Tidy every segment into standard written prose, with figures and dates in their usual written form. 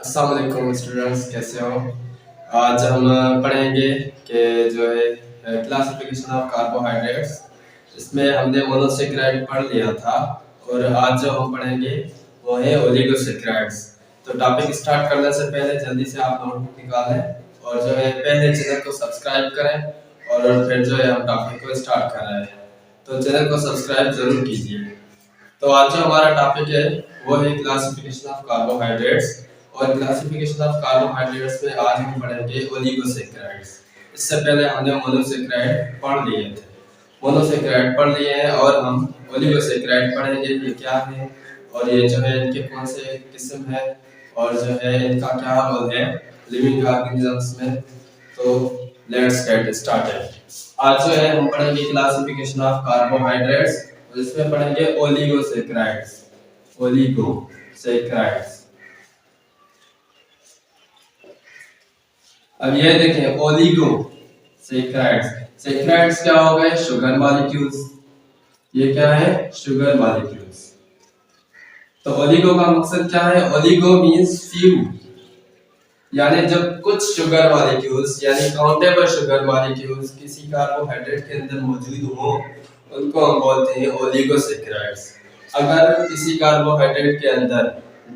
अस्सलाम वालेकुम स्टूडेंट्स, कैसे हो? आज हम पढ़ेंगे कि जो है क्लासिफिकेशन ऑफ कार्बोहाइड्रेट्स। इसमें हमने मोनोसेक्राइड पढ़ लिया था और आज जो हम पढ़ेंगे वो है ओलिगोसेक्राइड्स। तो टॉपिक स्टार्ट करने से पहले जल्दी से आप नोटबुक निकालें और जो है पहले चैनल को सब्सक्राइब करें और फिर जो है हम टॉपिक को स्टार्ट कर रहे हैं। तो चैनल को सब्सक्राइब जरूर कीजिए। तो आज जो हमारा टॉपिक है वो है क्लासिफिकेशन ऑफ कार्बोहाइड्रेट्स। और क्लासिफिकेशन ऑफ कार्बोहाइड्रेट्स में आज हम पढ़ेंगे ओलिगोसेक्राइड्स। इससे पहले हमने मोनोसेक्राइड पढ़ लिए थे, मोनोसेक्राइड पढ़ लिए हैं और हम ओलिगोसेक्राइड पढ़ेंगे ये क्या है और ये जो है इनके कौन से किस्म है और जो है इनका क्या रोल है लिविंग ऑर्गेनिजम्स में। तो लेट्स गेट स्टार्टेड। आज जो है हम पढ़ेंगे क्लासिफिकेशन ऑफ कार्बोहाइड्रेट्स और इसमें पढ़ेंगे ओलिगोसेक्राइड्स। ओलिगोसेक्राइड्स, अब ये देखें ओलिगोसेक्राइड्स। सेक्राइड्स क्या हो गए? Sugar molecules. ये क्या है? Sugar molecules. तो ओलिगो का मकसद क्या है? ओलिगो मींस फ्यू, यानी जब कुछ शुगर मॉलिक्यूल्स यानी काउंटेबल शुगर मॉलिक्यूल्स किसी कार्बोहाइड्रेट के अंदर मौजूद हो उनको हम बोलते हैं ओलिगोसेक्राइड्स। अगर किसी कार्बोहाइड्रेट के अंदर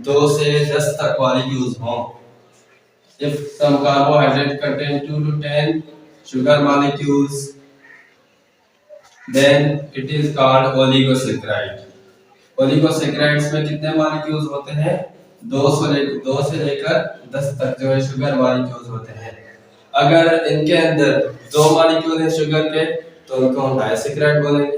2 से 10 तक मॉलिक्यूल्स हों, if some carbohydrate contain 2 to 10 sugar molecules, then it is called oligosaccharide. Oligosaccharides में कितने मॉलिक्यूल्स होते हैं? 2 से लेकर 10 तक जो है शुगर मॉलिक्यूल्स होते हैं। अगर इनके अंदर 2 मॉलिक्यूल है शुगर के तो उनको हम डाइसेक्राइड बोलेंगे।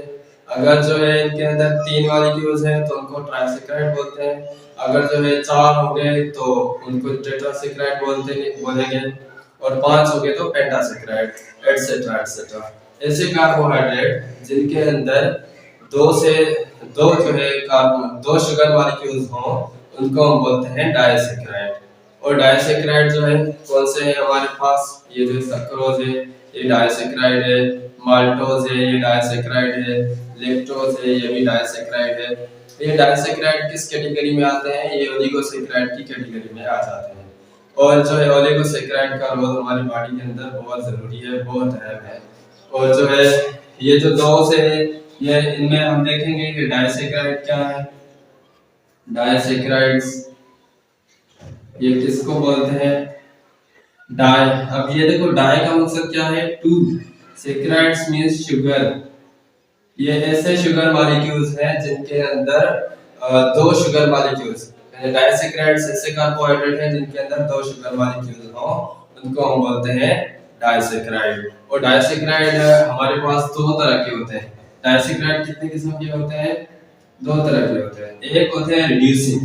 अगर जो है इनके अंदर 3 मॉलिक्यूल्स हैं तो उनको ट्राइसेक्राइड बोलते हैं। अगर जो है 4 हो गए तो उनको टेट्रासेक्राइड बोलेंगे और 5 हो गए तो पेंटासेक्राइड, एटसेट्रा एटसेट्रा। ऐसे कार्बोहाइड्रेट जिनके अंदर 2 जो है कार्बन 2 शुगर मॉलिक्यूल्स हों उनको हम बोलते हैं डाइसेक्राइड। और डाइसेक्राइड जो है कौन से हैं हमारे पास? ये जो सक्रोज है ये डाइसेक्राइड है, माल्टोज है ये डाइसेक्राइड है, लैक्टोज है ये भी डाइसेक्राइड है। ये डाइसेक्राइड किस कैटेगरी में आते हैं? ये ओलिगोसेक्राइड की कैटेगरी में आ जाते हैं। और जो है ओलिगोसेक्राइड का रोल हमारी बॉडी के अंदर बहुत जरूरी है, बहुत अहम है। और जो है ये जो 2 से ये इनमें हम देखेंगे कि डाइसेक्राइड क्या है। डाइसेक्राइड्स ये किसको बोलते हैं? डाई। अब ये देखो डाई का मकसद क्या है? 2 सेक्राइड्स मींस शुगर। ये ऐसे शुगर मॉलिक्यूल्स हैं जिनके अंदर 2 शुगर मॉलिक्यूल्स, यानी डाइसेक्राइड्स ऐसे कार्बोहाइड्रेट हैं जिनके अंदर 2 शुगर मॉलिक्यूल्स हो उनको हम बोलते हैं डाइसेक्राइड। और डाइसेक्राइड हमारे पास 2 तरह के होते हैं। डाइसेक्राइड कितने किस्म के होते हैं? 2 तरह के होते हैं। एक होते हैं रिड्यूसिंग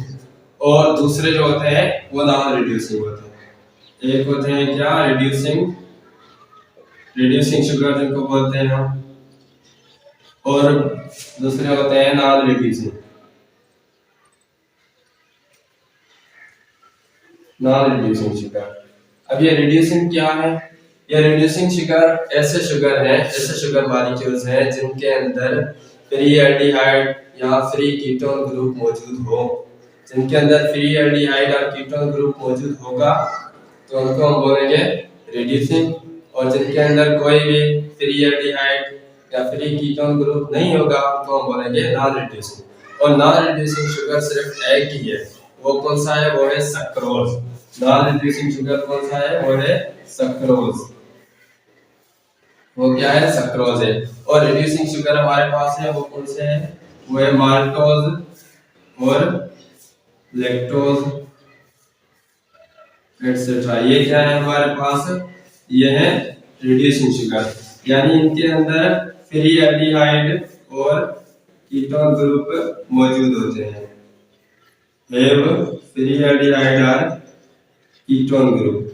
और दूसरे जो होते हैं वो नॉन रिड्यूसिंग होते हैं। एक होते हैं क्या? रिड्यूसिंग शुगर जिनको बोलते हैं हम, और दूसरे होते हैं नॉन रिड्यूसिंग शुगर। अब ये रिड्यूसिंग क्या है? ये रिड्यूसिंग शुगर ऐसे शुगर मॉलिक्यूल्स हैं जिनके अंदर फ्री एल्डिहाइड या फ्री कीटोन ग्रुप मौजूद हो। जिनके अंदर फ्री एल्डिहाइड और कीटोन ग्रुप मौजूद होगा तो उनको हम बोलेंगे रिड्यूसिंग। और जिनके अंदर कोई भी फ्री एल्डिहाइड या फ्री कीटोन ग्रुप नहीं होगा उनको हम बोलेंगे नॉन रिड्यूसिंग। और नॉन रिड्यूसिंग शुगर सिर्फ एक ही है, वो कौन सा है? वो है सक्रोज। नॉन रिड्यूसिंग शुगर कौन सा है? वो है सक्रोज। वो क्या है? सक्रोज है। और रिड्यूसिंग शुगर हमारे पास है वो कौन से है? वो है माल्टोज और लैक्टोज एटसेट्रा। ये क्या है हमारे पास? ये है रिड्यूसिंग शुगर, यानी इनके अंदर फ्री एल्डिहाइड और कीटोन ग्रुप मौजूद होते हैं। हैव फ्री एल्डिहाइड और कीटोन ग्रुप,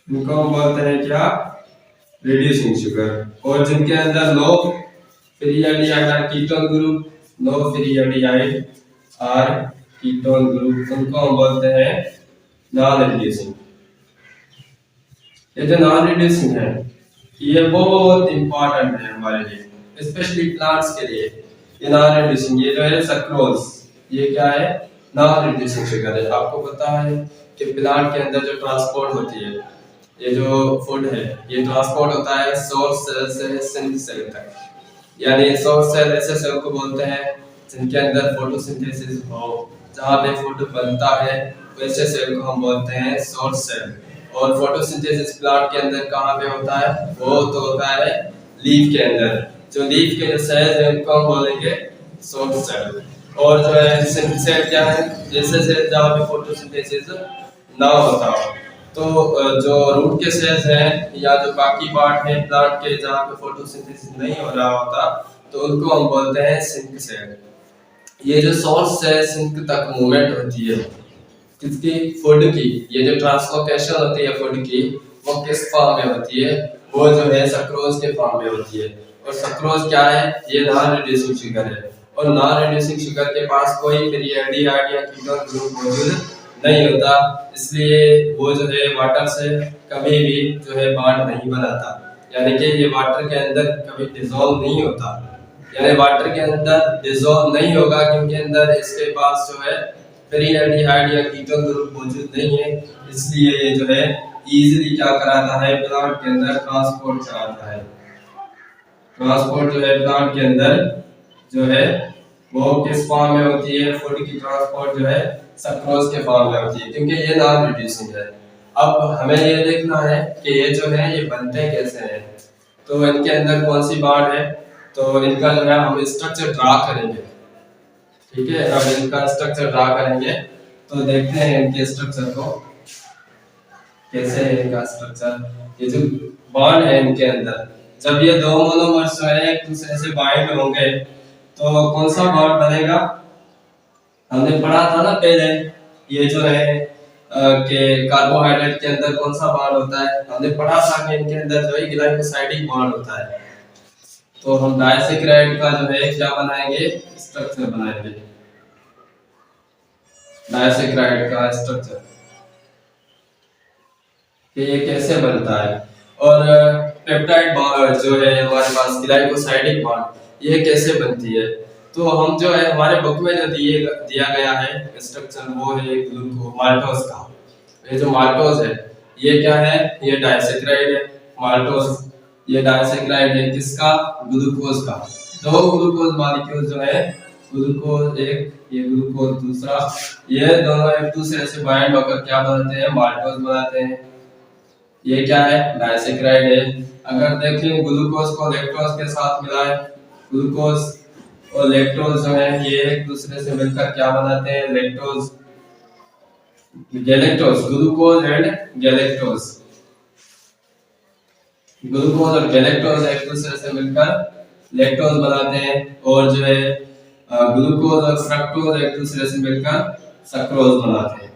इनको हम बोलते हैं क्या? Reducing sugar. और जिनके अंदर नो फ्री एल्डिहाइड और ketone group, no free aldehyde और कीटोन ग्रुप, उनको हम बोलते हैं नॉन रिड्यूसिंग। ये जो नॉन रिड्यूसिंग है ये बहुत इंपॉर्टेंट है हमारे लिए, स्पेशली प्लांट्स के लिए। ये नॉन रिड्यूसिंग, ये जो है सक्रोज, ये क्या है? नॉन रिड्यूसिंग शुगर है। आपको पता है कि प्लांट के अंदर जो ट्रांसपोर्ट होती है, ये जो फूड है ये ट्रांसपोर्ट होता है सोर्स सेल से सिंक सेल तक। यानी सोर्स सेल ऐसे सेल को बोलते हैं जिनके अंदर फोटोसिंथेसिस हो, जहाँ पे फूड बनता है, वैसे सेल को हम बोलते हैं सोर्स सेल। और फोटोसिंथेसिस प्लांट के अंदर कहाँ पे होता है? वो तो होता है लीफ के अंदर। जो लीफ के जो सेल्स हैं उनको हम बोलेंगे सोर्स सेल। और जो है सिंक सेल क्या है? जैसे सेल जहाँ पे फोटोसिंथेसिस ना होता हो। तो जो रूट के सेल्स हैं या जो बाकी पार्ट है प्लांट के जहाँ पे फोटोसिंथेसिस नहीं हो रहा होता, तो उनको हम बोलते हैं सिंक सेल। ये जो सोर्स से सिंक तक मूवमेंट होती है किसकी? फूड की। ये जो ट्रांसलोकेशन होती है फूड की, वो किस फॉर्म में होती है? वो जो है सक्रोज के फॉर्म में होती है। और सक्रोज क्या है? ये नॉन रिड्यूसिंग शुगर है। और नॉन रिड्यूसिंग शुगर के पास कोई फ्री एल्डिहाइड या कीटोन ग्रुप मौजूद नहीं होता, इसलिए वो जो है वाटर से कभी भी जो है बॉन्ड नहीं बनाता। यानी कि ये वाटर के अंदर कभी डिसॉल्व नहीं होता। यानी वाटर के अंदर डिसॉल्व नहीं होगा क्योंकि अंदर इसके पास जो है फ्री एल्डिहाइड या कीटोन ग्रुप मौजूद नहीं है, इसलिए ये जो है इजीली क्या कराता है? प्लांट के अंदर ट्रांसपोर्ट कराता है। ट्रांसपोर्ट जो है प्लांट के अंदर जो है वो किस फॉर्म में होती है? फूड की ट्रांसपोर्ट जो है सक्रोज के फॉर्म में होती है, क्योंकि ये नॉन रिड्यूसिंग है। अब हमें ये देखना है कि ये जो है ये बनते कैसे हैं। तो इनके अंदर कौन सी बॉन्ड है? तो इनका जो है हम स्ट्रक्चर ड्रा करेंगे। ठीक है, अब इनका स्ट्रक्चर ड्रा करेंगे तो देखते हैं इनके स्ट्रक्चर को कैसे है इनका स्ट्रक्चर। ये जो बॉन्ड है इनके अंदर, जब ये दो मोनोमर्स जो है एक दूसरे से बाइंड होंगे तो कौन सा बॉन्ड बनेगा? हमने पढ़ा था ना पहले, ये जो है कि कार्बोहाइड्रेट के अंदर कौन सा बॉन्ड होता है? हमने पढ़ा था कि इनके अंदर जो है ग्लाइकोसाइडिक बॉन्ड होता है। तो हम डाइसैकेराइड का जो है क्या बनाएंगे? स्ट्रक्चर बनाएंगे। डाइसैकेराइड का स्ट्रक्चर कि ये कैसे बनता है। और पेप्टाइड बॉन्ड जो है हमारे पास ग्लाइकोसाइडिक बॉन्ड, ये कैसे बनती है? तो हम जो है हमारे बुक में जो दिया गया है स्ट्रक्चर, वो है माल्टोज का। ये जो माल्टोज है ये क्या है? ये डाइसैकेराइड है। माल्टोज ये डाइसैकेराइड है किसका? ग्लूकोज का। दो ग्लूकोज मॉलिक्यूल जो है, ग्लूकोज एक, ये ग्लूकोज दूसरा, ये दोनों एक दूसरे से बाइंड होकर क्या बनाते हैं? माल्टोज बनाते हैं। ये क्या है? डाइसैकेराइड है। अगर देखें ग्लूकोज को लैक्टोज के साथ मिलाएं, ग्लूकोज और लैक्टोज जो है ये एक दूसरे से मिलकर क्या बनाते हैं? Lactose, galactose, glucose and galactose. Glucose और गैलेक्टोज एक दूसरे से मिलकर लैक्टोज बनाते हैं। और जो है ग्लूकोज और फ्रक्टोज एक दूसरे से मिलकर सक्रोज बनाते हैं।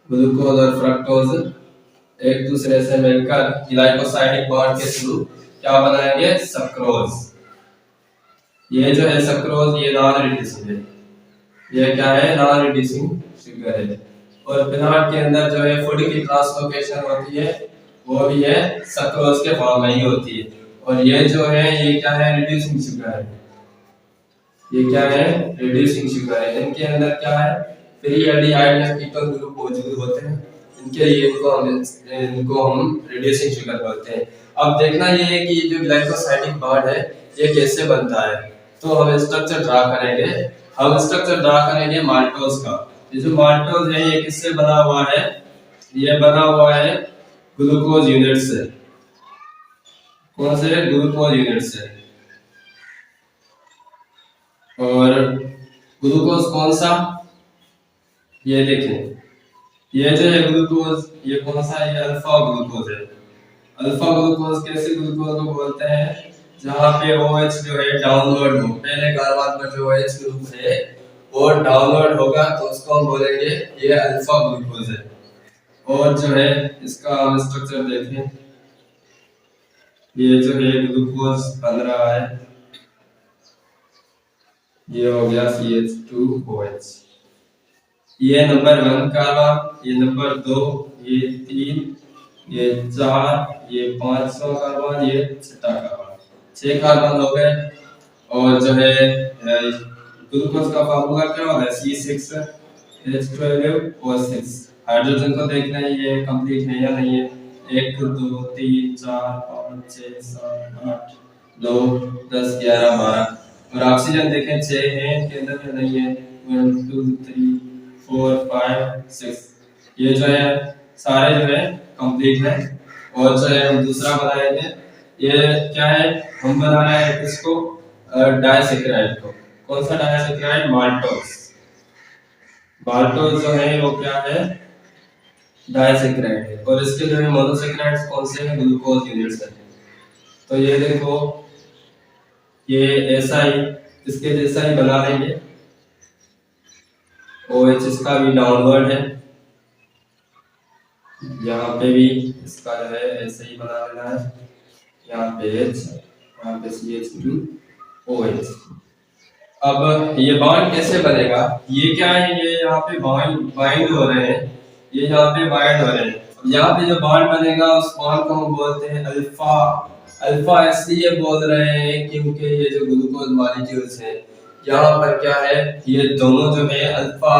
ग्लूकोज और फ्रक्टोज एक दूसरे से मिलकर ग्लाइकोसाइडिक बॉन्ड के थ्रू क्या बनाएंगे? सक्रोज। ये जो है सक्रोज ये नॉन रिड्यूसिंग है। ये क्या है? नॉन रिड्यूसिंग शुगर है। और प्लांट के अंदर जो है फूड की ट्रांसलोकेशन होती है वो भी है सक्रोज के फॉर्म में ही होती है। और ये जो है ये क्या है? रिड्यूसिंग शुगर है। ये क्या है? रिड्यूसिंग शुगर है। इनके अंदर क्या है? फ्री एल्डिहाइड या कीटोन ग्रुप मौजूद होते हैं, इनके लिए इनको हम रिड्यूसिंग शुगर बोलते हैं। अब देखना ये है कि जो ग्लाइकोसाइडिक बॉन्ड है ये कैसे बनता है। तो हम स्ट्रक्चर ड्रा करेंगे। हम स्ट्रक्चर ड्रा करेंगे माल्टोज का। ये जो माल्टोज है ये किससे बना हुआ है? ये बना हुआ है ग्लूकोज यूनिट से। कौन से? ग्लूकोज यूनिट से। और ग्लूकोज कौन सा? ये देखें, ये जो है ग्लूकोज ये कौन सा है? ये अल्फा ग्लूकोज है। अल्फा ग्लूकोज कैसे ग्लूकोज को बोलते हैं? जहाँ पे OH जो है डाउनवर्ड हो, पहले कार्बन पर जो OH ग्रुप है वो डाउनवर्ड होगा तो उसको हम बोलेंगे ये अल्फा ग्लूकोज है। और जो है इसका हम स्ट्रक्चर देखें, ये जो है ग्लूकोज बन रहा है, ये हो गया CH2OH। ये नंबर 1 कार्बन, ये नंबर 2, ये 3, ये 4, ये 5वां कार्बन, ये 6वां कार्बन। 6 कार्बन हो गए। और जो है ग्लूकोज का फार्मूला क्या होता है? C6 H12O6। हाइड्रोजन को देखना है ये कंप्लीट है या नहीं है। 1 2 3 4 5 6 7 8 9 10 11 12। और ऑक्सीजन देखें 6 है इनके अंदर या नहीं है। 1 2 3 4 5 6। ये जो है सारे जो है कंप्लीट है। और जो है हम दूसरा बनाएंगे, ये क्या है, हम बना रहे हैं इसको डाइसैकेराइड को। कौन सा डाइसैकेराइड? माल्टोज। माल्टोज जो है वो क्या है? डाइसैकेराइड है। और इसके जो है मोनोसैकेराइड्स कौन से हैं? ग्लूकोज यूनिट्स हैं। तो ये देखो ये ऐसा ही इसके जैसा ही बना लेंगे। OH इसका भी डाउनवर्ड है, यहाँ पे भी इसका जो है ऐसे ही बना लेना है। यहाँ पे H, यहाँ पे CH2OH। अब ये बॉन्ड कैसे बनेगा? ये क्या है, ये यहाँ पे बाइंड हो रहे हैं, ये यहाँ पे बाइंड हो रहे हैं। यहाँ पे जो बॉन्ड बनेगा उस बॉन्ड को हम बोलते हैं अल्फा। अल्फा इसलिए बोल रहे हैं क्योंकि ये जो ग्लूकोज मॉलिक्यूल्स है यहाँ पर क्या है, ये दोनों जो है अल्फा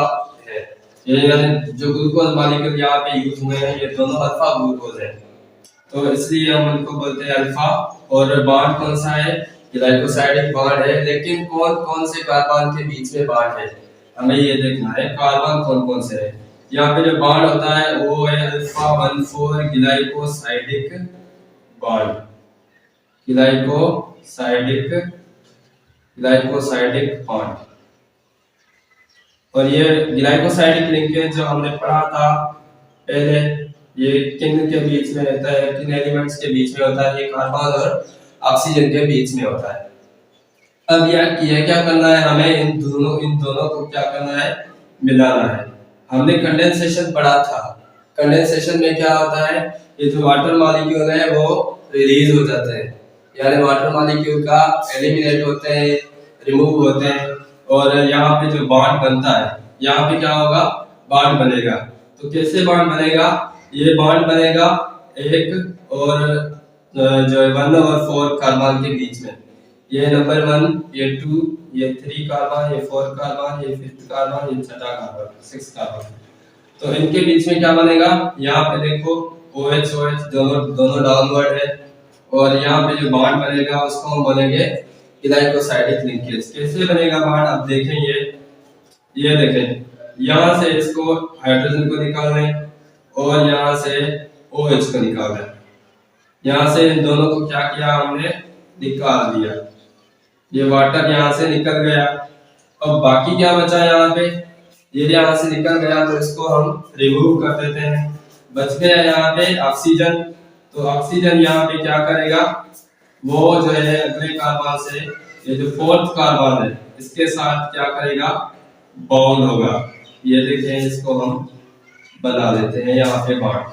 है। ये यानी जो ग्लूकोज मॉलिक्यूल यहाँ पे यूज हुए हैं ये दोनों अल्फा ग्लूकोज है, तो इसलिए हम उनको बोलते हैं अल्फा। और बॉन्ड कौन सा है? ग्लाइकोसाइडिक बॉन्ड है। लेकिन कौन कौन से कार्बन के बीच में बॉन्ड है, हमें ये देखना है कार्बन कौन कौन से है। यहाँ पे जो बॉन्ड होता है वो है alpha 14 glycosidic bond. Glycosidic bond. और ये ग्लाइकोसाइडिक लिंकेज जो हमने पढ़ा था पहले, ये किन के बीच में होता है, किन एलिमेंट्स के बीच में होता है? ये कार्बन और ऑक्सीजन के बीच में होता है। अब ये क्या करना है, हमें इन दोनों को क्या करना है? मिलाना है। हमने कंडेंसेशन पढ़ा था। कंडेंसेशन में क्या होता है, ये जो वाटर मॉलिक्यूल है वो रिलीज हो जाते हैं, यानी वाटर मॉलिक्यूल का एलिमिनेट होते हैं, रिमूव होते हैं। और यहाँ पे जो बॉन्ड बनता है, यहाँ पे क्या होगा? बॉन्ड बनेगा। तो कैसे बॉन्ड बनेगा? ये बॉन्ड बनेगा एक और जो 1 और 4 कार्बन के बीच में। ये नंबर 1, ये 2, ये 3 कार्बन, ये 4 कार्बन, ये 5th कार्बन, ये 6th कार्बन, 6 कार्बन। तो इनके बीच में क्या बनेगा? यहाँ पे देखो OH OH दोनों डाउनवर्ड है। और यहाँ पे जो बॉन्ड बनेगा उसको हम बोलेंगे ग्लाइकोसाइडिक लिंकेज। कैसे बनेगा बॉन्ड? अब देखें ये देखें, यहाँ से इसको हाइड्रोजन को निकालना है और यहाँ से OH को निकालना है। यहाँ से इन दोनों को क्या किया हमने? निकाल दिया। ये वाटर यहाँ से निकल गया। अब बाकी क्या बचा यहाँ पे? ये यहाँ से निकल गया तो इसको हम रिमूव कर देते हैं। बच गया यहाँ पे ऑक्सीजन। तो ऑक्सीजन यहाँ पे क्या करेगा? वो जो है अगले कार्बन से, ये जो 4th कार्बन है इसके साथ क्या करेगा? बॉन्ड होगा। ये देखें, इसको हम बना देते हैं यहाँ पे बॉन्ड।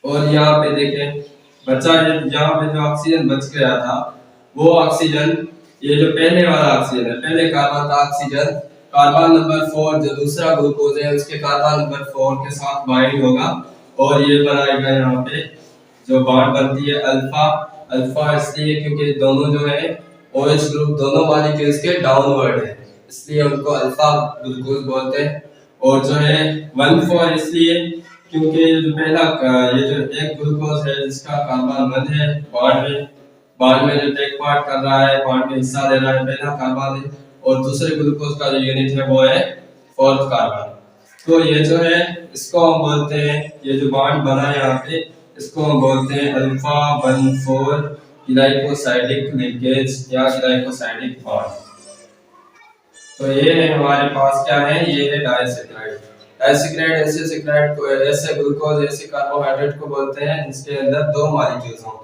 और यहाँ पे देखें बचा, यहाँ पे जो ऑक्सीजन बच गया था वो ऑक्सीजन, ये जो पहले वाला ऑक्सीजन है, पहले कार्बन का ऑक्सीजन, कार्बन नंबर 4 जो दूसरा ग्लूकोज है उसके कार्बन नंबर 4 के साथ बाइंड होगा और ये बनाएगा यहाँ पे जो बॉन्ड बनती है अल्फा। अल्फा इसलिए क्योंकि दोनों जो है OH ग्रुप दोनों मॉलिक्यूल्स के डाउनवर्ड है, इसलिए उनको अल्फा ग्लूकोज बोलते हैं। और जो है 1,4 इसलिए क्योंकि जो पहला ये जो एक ग्लूकोज है जिसका कार्बन 1 है बॉन्ड में जो टेक पार्ट कर रहा है, बॉन्ड में हिस्सा ले रहा है, पहला कार्बन है। और दूसरे ग्लूकोज का जो यूनिट है वो है 4th कार्बन। तो ये जो है इसको हम बोलते हैं, ये जो बॉन्ड बना है यहाँ पे इसको हम बोलते हैं अल्फा 14 ग्लाइकोसाइडिक लिंकेज या ग्लाइकोसाइडिक बॉन्ड। तो ये है हमारे पास क्या है, ये है डाइसैकेराइड। डाइसैकेराइड ऐसे सैकेराइड को, ऐसे ग्लूकोज ऐसे कार्बोहाइड्रेट को बोलते हैं जिसके अंदर 2 मॉलिक्यूल्स हों।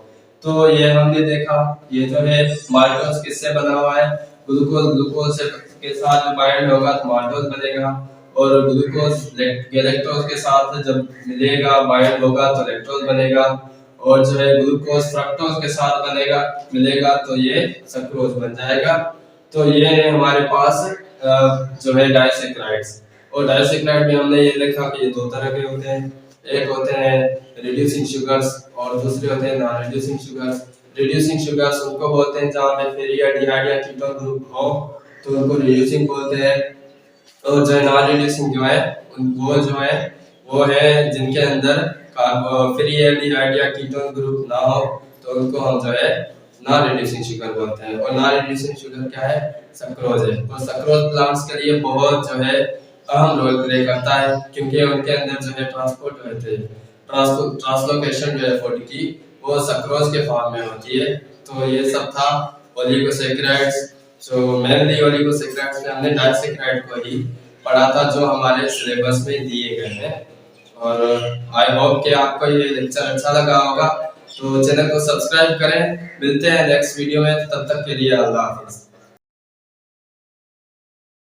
तो ये हमने देखा, ये जो है माल्टोज किससे बना हुआ है? ग्लूकोज से के साथ जो बाइंड होगा तो माल्टोज बनेगा। और ग्लूकोज गैलेक्टोज के साथ जब मिलेगा बाइंड होगा तो लैक्टोज बनेगा। और जो है ग्लूकोज फ्रक्टोज के साथ मिलेगा तो ये सक्रोज बन जाएगा। तो ये है हमारे पास जो है डाइसैकेराइड्स। और डाइसैकेराइड में हमने ये देखा कि ये 2 तरह के होते हैं, एक होते हैं रिड्यूसिंग शुगर्स और दूसरे होते हैं non reducing sugars. Reducing sugars उनको बोलते हैं जहाँ पे फेरियाडिहाइड या कीटोन ग्रुप हो तो उनको रिड्यूसिंग बोलते हैं। तो जो नॉन रिड्यूसिंग जो है वो है जिनके अंदर फ्री एल्डिहाइड या कीटोन ग्रुप ना हो, तो उनको हम जो है नॉन रिड्यूसिंग शुगर बोलते हैं। और नॉन रिड्यूसिंग शुगर क्या है? सक्रोज है। और सक्रोज प्लांट्स के लिए बहुत जो है अहम रोल प्ले करता है, क्योंकि उनके अंदर जो है ट्रांसपोर्ट होते हैं, ट्रांसलोकेशन जो है फूड की वो सक्रोज के फॉर्म में होती है। तो ये सब था ओलिगोसैकेराइड्स। जो मेनली ओलिगोसैकेराइड्स में हमने डाइसैकेराइड को ही पढ़ा था, जो हमारे सिलेबस में दिए गए हैं। और आई होप कि आपको ये लेक्चर अच्छा लगा होगा। तो चैनल को सब्सक्राइब करें। मिलते हैं नेक्स्ट वीडियो में, तब तक के लिए अल्लाह हाफिज़।